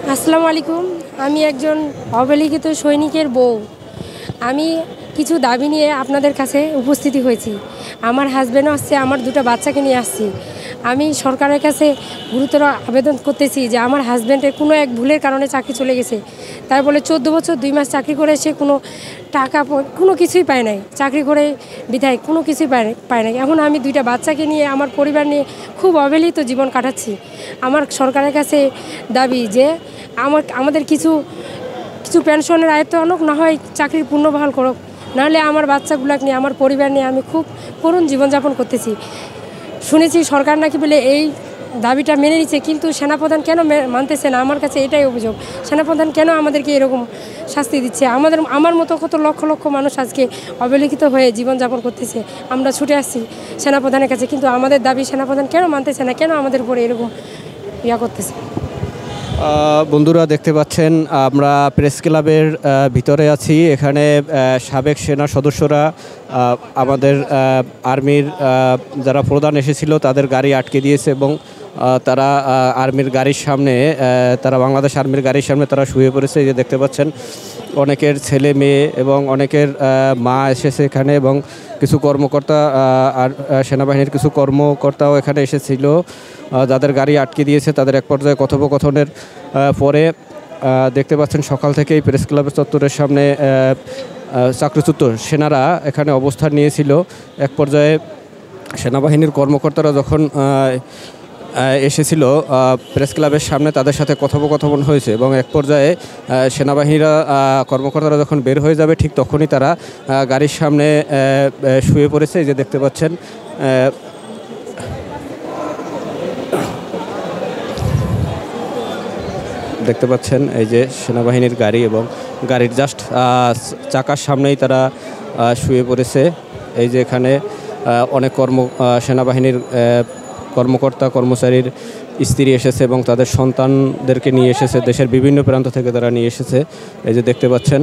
আসসালামু আলাইকুম। আমি একজন অবহেলিত সৈনিকের বউ। আমি কিছু দাবি নিয়ে আপনাদের কাছে উপস্থিতি হয়েছি। আমার হাজব্যান্ডও আসছে, আমার দুটো বাচ্চাকে নিয়ে আসছি। আমি সরকারের কাছে গুরুতর আবেদন করতেছি যে আমার হাজব্যান্ডের কোনো এক ভুলের কারণে চাকরি চলে গেছে। তাই বলে 14 বছর 2 মাস চাকরি করে সে কোনো টাকা কোনো কিছুই পায় নাই। চাকরি করে বিধায় কোনো কিছুই পায় নাই। এখন আমি দুইটা বাচ্চাকে নিয়ে আমার পরিবার নিয়ে খুব অবহেলিত জীবন কাটাচ্ছি। আমার সরকারের কাছে দাবি যে আমাদের কিছু পেনশনের আয়ত্ত আনুক, না হয় চাকরির পুনর্বহাল করুক, নাহলে আমার বাচ্চাগুলোকে নিয়ে আমার পরিবার নিয়ে আমি খুব করুণ জীবনযাপন করতেছি। শুনেছি সরকার নাকি বলে এই দাবিটা মেনে নিচ্ছে, কিন্তু সেনাপ্রধান কেন মানতেছে না? আমার কাছে এটাই অভিযোগ, সেনাপ্রধান কেন আমাদেরকে এরকম শাস্তি দিচ্ছে? আমার মতো কত লক্ষ লক্ষ মানুষ আজকে অবহেলিত হয়ে জীবনযাপন করতেছে। আমরা ছুটে আসছি সেনাপ্রধানের কাছে, কিন্তু আমাদের দাবি সেনাপ্রধান কেন মানতেছে না? কেন আমাদের উপরে এরকম করতেছে? বন্ধুরা দেখতে পাচ্ছেন আমরা প্রেস ক্লাবের ভিতরে আছি। এখানে সাবেক সেনা সদস্যরা আমাদের আর্মির যারা প্রধান এসেছিল তাদের গাড়ি আটকে দিয়েছে এবং তারা আর্মির গাড়ির সামনে তারা বাংলাদেশ আর্মির গাড়ির সামনে তারা শুয়ে পড়েছে। এই যে দেখতে পাচ্ছেন অনেকের ছেলে মেয়ে এবং অনেকের মা এসেছে এখানে, এবং কিছু কর্মকর্তা আর সেনাবাহিনীর কিছু কর্মকর্তাও এখানে এসেছিল। যাদের গাড়ি আটকে দিয়েছে তাদের এক পর্যায়ে কথোপকথনের পরে দেখতে পাচ্ছেন সকাল থেকেই প্রেস ক্লাবের চত্বরের সামনে চাকরিচ্যুত সেনারা এখানে অবস্থান নিয়েছিল। এক পর্যায়ে সেনাবাহিনীর কর্মকর্তারা যখন এসেছিল প্রেস ক্লাবের সামনে, তাদের সাথে কথোপকথন হয়েছে এবং এক পর্যায়ে সেনাবাহিনীরা কর্মকর্তারা যখন বের হয়ে যাবে ঠিক তখনই তারা গাড়ির সামনে শুয়ে পড়েছে। এই যে দেখতে পাচ্ছেন এই যে সেনাবাহিনীর গাড়ি, এবং গাড়ির জাস্ট চাকার সামনেই তারা শুয়ে পড়েছে। এই যে এখানে অনেক সেনাবাহিনীর কর্মকর্তা কর্মচারীর স্ত্রী এসেছে এবং তাদের সন্তানদেরকে নিয়ে এসেছে, দেশের বিভিন্ন প্রান্ত থেকে তারা নিয়ে এসেছে। এই যে দেখতে পাচ্ছেন